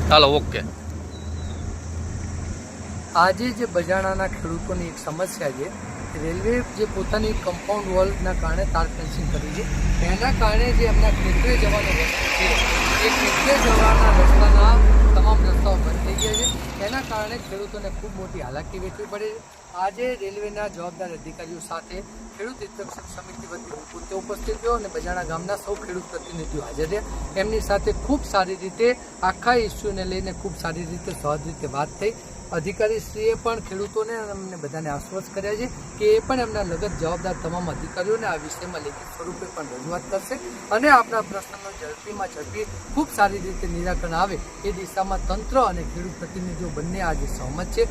ચાલો ઓકે। આજે જે બજાણાના ખેડૂતોની એક સમસ્યા છે, રેલવે જે પોતાની કમ્પાઉન્ડ વોલના કારણે તાર ફેન્સિંગ કરી છે, એના કારણે જે એમના ખેતરે જવાનો રસ્તો છે એ ખેતરે જવાના રસ્તાના તમામ રસ્તાઓ બંધ થઈ ગયા છે। એના કારણે ખેડૂતોને ખૂબ મોટી હાલાકી વેઠવી પડે છે। આજે રેલવેના જવાબદાર અધિકારીઓ સાથે ખેડૂત હિતરક્ષક સમિતિ વતી હું પોતે ઉપસ્થિત થયો અને બજાણા ગામના સૌ ખેડૂત પ્રતિનિધિઓ હાજર રહ્યા। એમની સાથે ખૂબ સારી રીતે આખા ઇસ્યુને લઈને ખૂબ સારી રીતે સહજ રીતે વાત થઈ। અધિકારીશ્રીએ પણ ખેડૂતોને અને અમને બધાને આશ્વસ્ત કર્યા છે કે એ પણ એમના લગત જવાબદાર તમામ અધિકારીઓને આ વિષયમાં લેખિત સ્વરૂપે પણ રજૂઆત કરશે અને આપણા પ્રશ્નનો ઝડપી ખૂબ સારી રીતે નિરાકરણ આવે એ દિશામાં તંત્ર અને ખેડૂત પ્રતિનિધિઓ બંને આજે સહમત છે।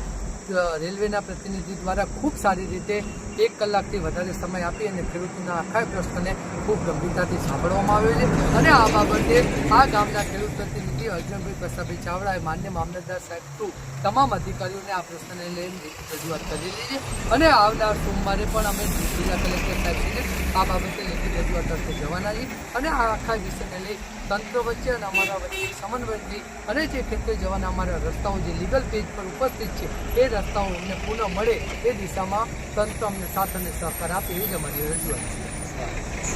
રેલવેના પ્રતિનિધિ દ્વારા ખૂબ સારી રીતે 1 કલાકથી વધારે સમય આપી અને ખેડૂતોના આખા પ્રશ્નને ખૂબ ગંભીરતાથી સાંભળવામાં આવ્યો છે અને આ બાબતે આ ગામના ખેડૂત પ્રતિનિધિ અર્જુનભાઈ પ્રસાદભાઈ ચાવડાએ માન્ય મામલતદાર સાહેબ થ્રુ તમામ અધિકારીઓને આ પ્રશ્નને લઈને રજૂઆત કરેલી છે અને આવનાર સોમવારે પણ અમે જિલ્લા કલેક્ટર સાહેબને આ બાબતે લેખિત રજૂઆત અર્થે જવાના છીએ અને આ આખા વિષયને લઈ તંત્ર વચ્ચે અને અમારા વચ્ચે સમન્વય થઈ અને જે ખેતરે જવાના અમારા રસ્તાઓ જે લીગલ પેજ પર ઉપસ્થિત છે એ રસ્તાઓ અમને પુનઃ મળે એ દિશામાં તંત્ર અમને સાથ અને સહકાર આપે એ જ અમારી રજૂઆત છે।